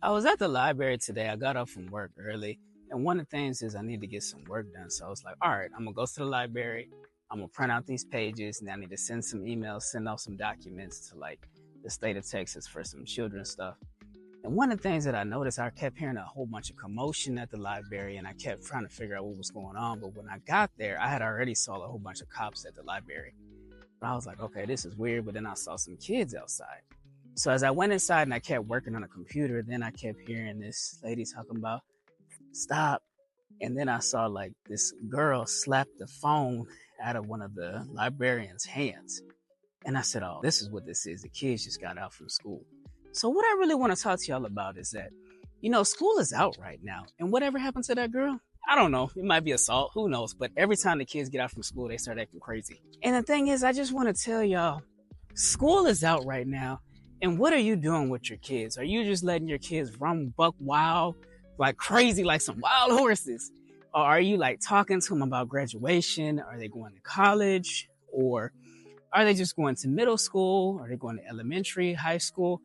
I was at the library today. I got up from work early, and one of the things is I need to get some work done. So I was like, all right, I'm gonna go to the library. I'm gonna print out these pages, and I need to send some emails, send off some documents to like the state of Texas for some children's stuff. And one of the things that I noticed, I kept hearing a whole bunch of commotion at the library, and I kept trying to figure out what was going on. But when I got there, I had already saw a whole bunch of cops at the library. But I was like, okay, this is weird. But then I saw some kids outside. So as I went inside and I kept working on a computer, then I kept hearing this lady talking about stop. And then I saw like this girl slap the phone out of one of the librarian's hands. And I said, oh, this is what this is. The kids just got out from school. So what I really want to talk to y'all about is that, school is out right now. And whatever happened to that girl, I don't know. It might be assault. Who knows? But every time the kids get out from school, they start acting crazy. And the thing is, I just want to tell y'all, school is out right now. And what are you doing with your kids? Are you just letting your kids run buck wild, like crazy, like some wild horses? Or are you like talking to them about graduation? Are they going to college? Or are they just going to middle school? Are they going to elementary, high school?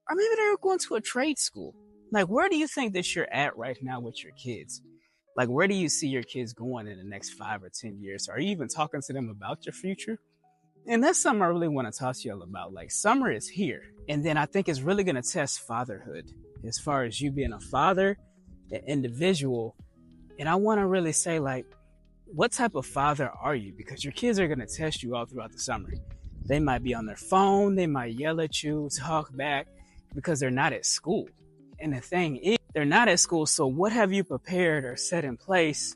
Or maybe they're going to a trade school. Like, where do you think that you're at right now with your kids? Like, where do you see your kids going in the next 5 or 10 years? Are you even talking to them about your future? And that's something I really want to talk to y'all about. Like, summer is here. And then I think it's really going to test fatherhood as far as you being a father, an individual. And I want to really say, like, what type of father are you? Because your kids are going to test you all throughout the summer. They might be on their phone. They might yell at you, talk back because they're not at school. And the thing is, they're not at school. So what have you prepared or set in place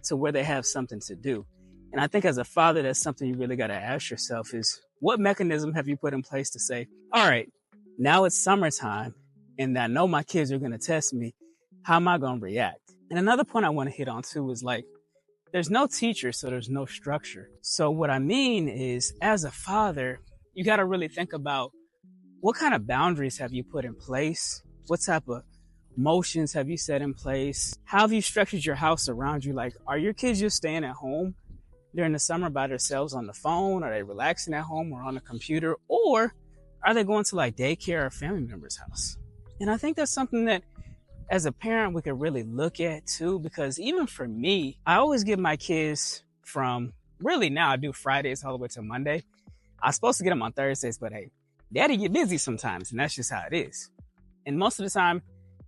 to where they have something to do? And I think as a father, that's something you really got to ask yourself is what mechanism have you put in place to say, all right, now it's summertime and I know my kids are going to test me. How am I going to react? And another point I want to hit on too is like, there's no teacher, so there's no structure. So what I mean is as a father, you got to really think about what kind of boundaries have you put in place? What type of motions have you set in place? How have you structured your house around you? Like, are your kids just staying at home during the summer by themselves on the phone? Are they relaxing at home or on the computer? Or are they going to like daycare or family member's house? And I think that's something that as a parent, we could really look at too, because even for me, I always give my kids from really now I do Fridays all the way to Monday. I'm supposed to get them on Thursdays, but hey, daddy get busy sometimes and that's just how it is. And most of the time,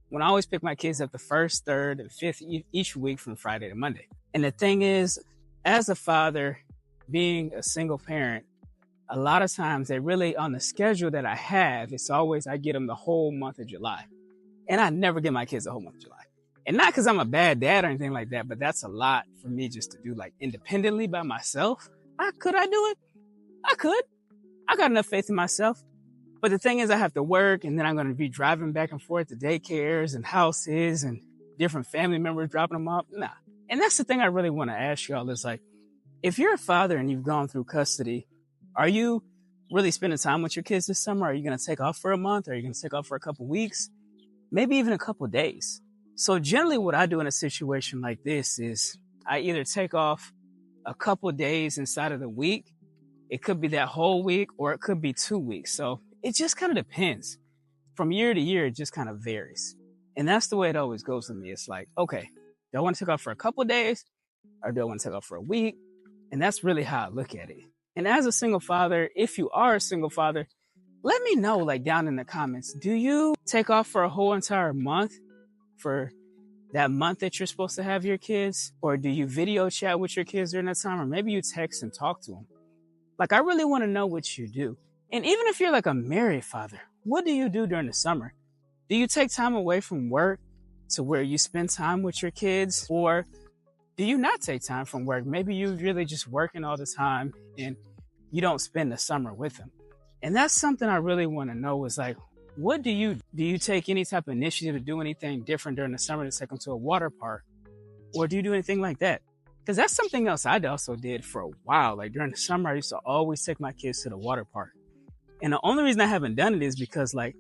when I always pick my kids up the first, third, and fifth each week from Friday to Monday. And the thing is, as a father, being a single parent, a lot of times they really, on the schedule that I have, it's always I get them the whole month of July. And I never get my kids the whole month of July. And not because I'm a bad dad or anything like that, but that's a lot for me just to do like independently by myself. Could I do it? I could. I got enough faith in myself. But the thing is, I have to work and then I'm going to be driving back and forth to daycares and houses and different family members dropping them off. Nah. And that's the thing I really want to ask y'all is like, if you're a father and you've gone through custody, are you really spending time with your kids this summer? Are you going to take off for a month? Are you going to take off for a couple weeks? Maybe even a couple days. So generally what I do in a situation like this is I either take off a couple days inside of the week. It could be that whole week or it could be 2 weeks. So it just kind of depends. From year to year, it just kind of varies. And that's the way it always goes with me. It's like, okay, do I want to take off for a couple of days or do I want to take off for a week? And that's really how I look at it. And as a single father, if you are a single father, let me know like down in the comments, do you take off for a whole entire month for that month that you're supposed to have your kids? Or do you video chat with your kids during that time? Or maybe you text and talk to them. Like, I really want to know what you do. And even if you're like a married father, what do you do during the summer? Do you take time away from work to where you spend time with your kids? Or do you not take time from work? Maybe you're really just working all the time and you don't spend the summer with them. And that's something I really want to know is like, what do you take any type of initiative to do anything different during the summer to take them to a water park? Or do you do anything like that? Because that's something else I also did for a while. Like during the summer, I used to always take my kids to the water park. And the only reason I haven't done it is because like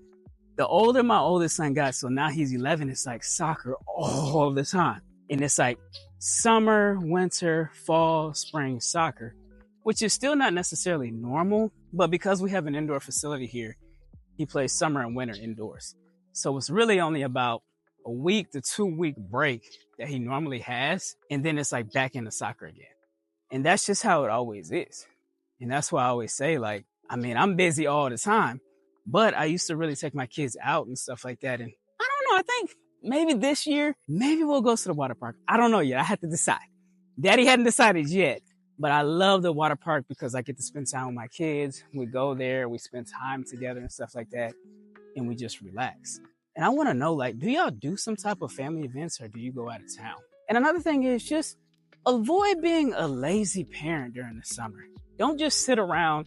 the older my oldest son got, so now he's 11, it's like soccer all the time. And it's like summer, winter, fall, spring soccer, which is still not necessarily normal. But because we have an indoor facility here, he plays summer and winter indoors. So it's really only about a week to 2 week break that he normally has. And then it's like back into soccer again. And that's just how it always is. And that's why I always say, like, I mean, I'm busy all the time, but I used to really take my kids out and stuff like that. And I don't know, I think maybe this year, maybe we'll go to the water park. I don't know yet. I have to decide. Daddy hadn't decided yet, but I love the water park because I get to spend time with my kids. We go there, we spend time together and stuff like that, and we just relax. And I want to know, like, do y'all do some type of family events or do you go out of town? And another thing is just avoid being a lazy parent during the summer. Don't just sit around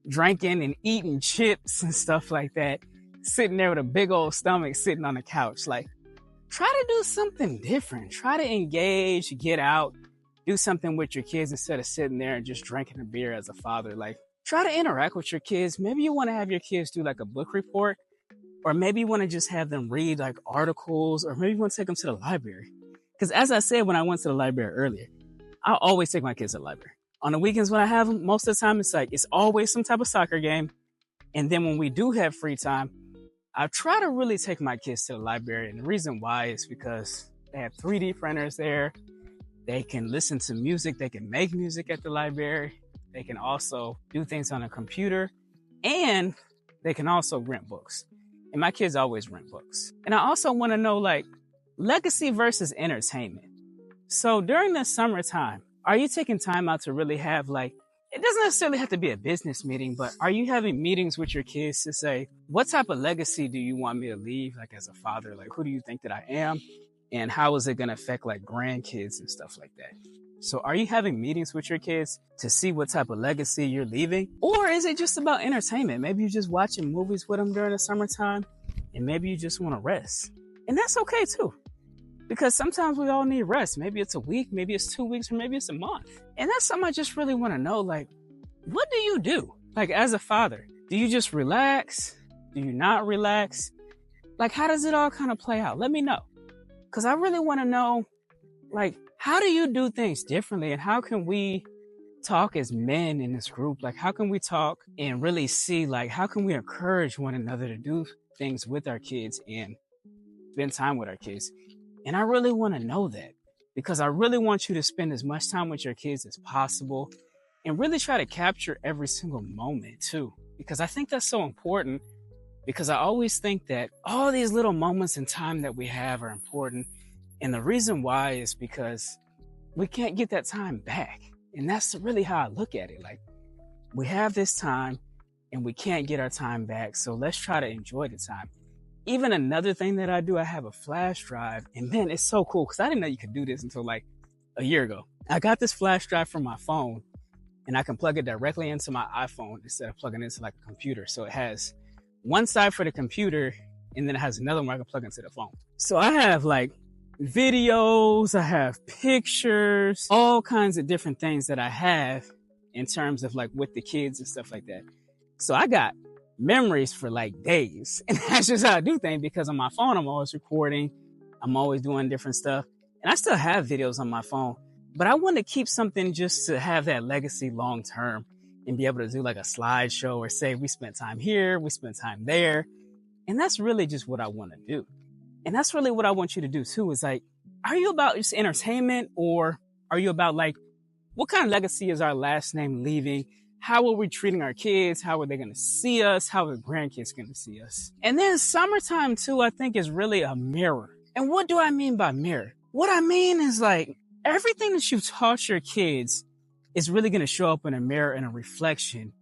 drinking and eating chips and stuff like that, sitting there with a big old stomach sitting on the couch. Like, try to do something different. Try to engage, get out, do something with your kids instead of sitting there and just drinking a beer as a father. Like, try to interact with your kids. Maybe you want to have your kids do like a book report, or maybe you want to just have them read like articles, or maybe you want to take them to the library. Because as I said when I went to the library earlier, I always take my kids to the library. On the weekends when I have them, most of the time it's always some type of soccer game. And then when we do have free time, I try to really take my kids to the library. And the reason why is because they have 3D printers there. They can listen to music. They can make music at the library. They can also do things on a computer. And they can also rent books. And my kids always rent books. And I also want to know, like, legacy versus entertainment. So during the summertime, are you taking time out to really have, like, it doesn't necessarily have to be a business meeting, but are you having meetings with your kids to say, what type of legacy do you want me to leave, like, as a father? Like, who do you think that I am? And how is it going to affect, like, grandkids and stuff like that? So are you having meetings with your kids to see what type of legacy you're leaving? Or is it just about entertainment? Maybe you're just watching movies with them during the summertime, and maybe you just want to rest. And that's okay, too. Because sometimes we all need rest. Maybe it's a week, maybe it's 2 weeks, or maybe it's a month. And that's something I just really want to know. Like, what do you do? Like, as a father, do you just relax? Do you not relax? Like, how does it all kind of play out? Let me know. Because I really want to know, like, how do you do things differently? And how can we talk as men in this group? Like, how can we talk and really see, like, how can we encourage one another to do things with our kids and spend time with our kids? And I really want to know that because I really want you to spend as much time with your kids as possible and really try to capture every single moment too, because I think that's so important, because I always think that all these little moments in time that we have are important. And the reason why is because we can't get that time back. And that's really how I look at it. Like, we have this time and we can't get our time back. So let's try to enjoy the time. Even another thing that I do, I have a flash drive, and man, it's so cool because I didn't know you could do this until like a year ago. I got this flash drive from my phone and I can plug it directly into my iPhone instead of plugging it into like a computer. So it has one side for the computer and then it has another one I can plug into the phone. So I have like videos, I have pictures, all kinds of different things that I have in terms of like with the kids and stuff like that. So I got memories for like days. And that's just how I do things, because on my phone, I'm always recording. I'm always doing different stuff. And I still have videos on my phone, but I want to keep something just to have that legacy long term and be able to do like a slideshow or say, we spent time here, we spent time there. And that's really just what I want to do. And that's really what I want you to do too, is like, are you about just entertainment, or are you about like, what kind of legacy is our last name leaving? How are we treating our kids? How are they going to see us? How are the grandkids going to see us? And then summertime too, I think, is really a mirror. And what do I mean by mirror? What I mean is like, everything that you've taught your kids is really going to show up in a mirror and a reflection.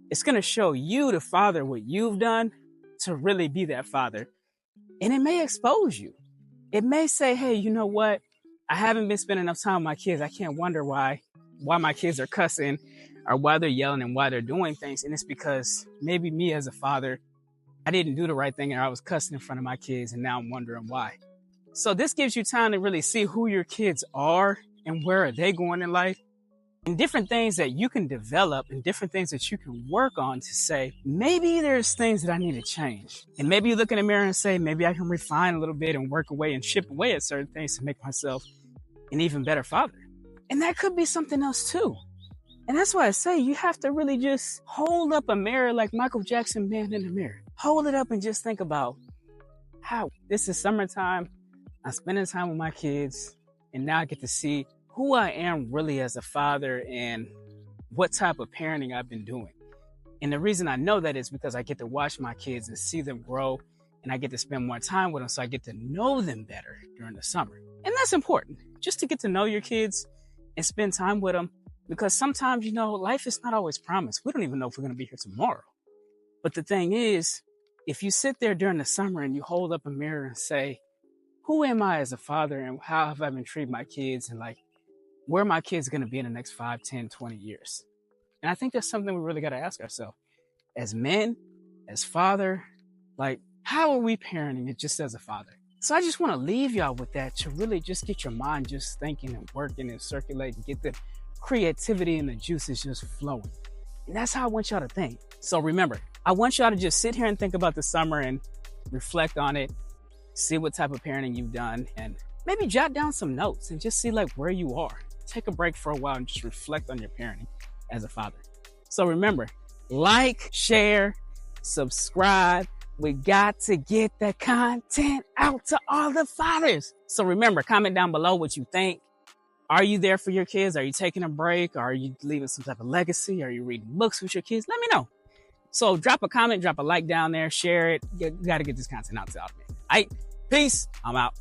It's going to show you, the father, what you've done to really be that father. And it may expose you. It may say, hey, you know what? I haven't been spending enough time with my kids. I can't wonder why my kids are cussing, or why they're yelling and why they're doing things. And it's because maybe me as a father, I didn't do the right thing, and I was cussing in front of my kids, and now I'm wondering why. So this gives you time to really see who your kids are and where are they going in life, and different things that you can develop and different things that you can work on to say, maybe there's things that I need to change. And maybe you look in the mirror and say, maybe I can refine a little bit and work away and chip away at certain things to make myself an even better father. And that could be something else too. And that's why I say you have to really just hold up a mirror like Michael Jackson, Man in the Mirror. Hold it up and just think about, how this is summertime. I'm spending time with my kids, and now I get to see who I am really as a father and what type of parenting I've been doing. And the reason I know that is because I get to watch my kids and see them grow, and I get to spend more time with them, so I get to know them better during the summer. And that's important, just to get to know your kids and spend time with them, because sometimes, life is not always promised. We don't even know if we're going to be here tomorrow. But the thing is, if you sit there during the summer and you hold up a mirror and say, who am I as a father, and how have I been treating my kids, and where are my kids going to be in the next 5, 10, 20 years? And I think that's something we really got to ask ourselves. As men, as father, how are we parenting it just as a father? So I just want to leave y'all with that, to really just get your mind just thinking and working and circulating, get the creativity and the juices just flowing. And that's how I want y'all to think. So remember, I want y'all to just sit here and think about the summer and reflect on it, see what type of parenting you've done, and maybe jot down some notes and just see where you are. Take a break for a while and just reflect on your parenting as a father. So remember, like, share, subscribe. We got to get the content out to all the fathers. So remember, comment down below what you think. Are you there for your kids? Are you taking a break? Are you leaving some type of legacy? Are you reading books with your kids? Let me know. So drop a comment, drop a like down there, share it. You got to get this content out to all men. All right, peace. I'm out.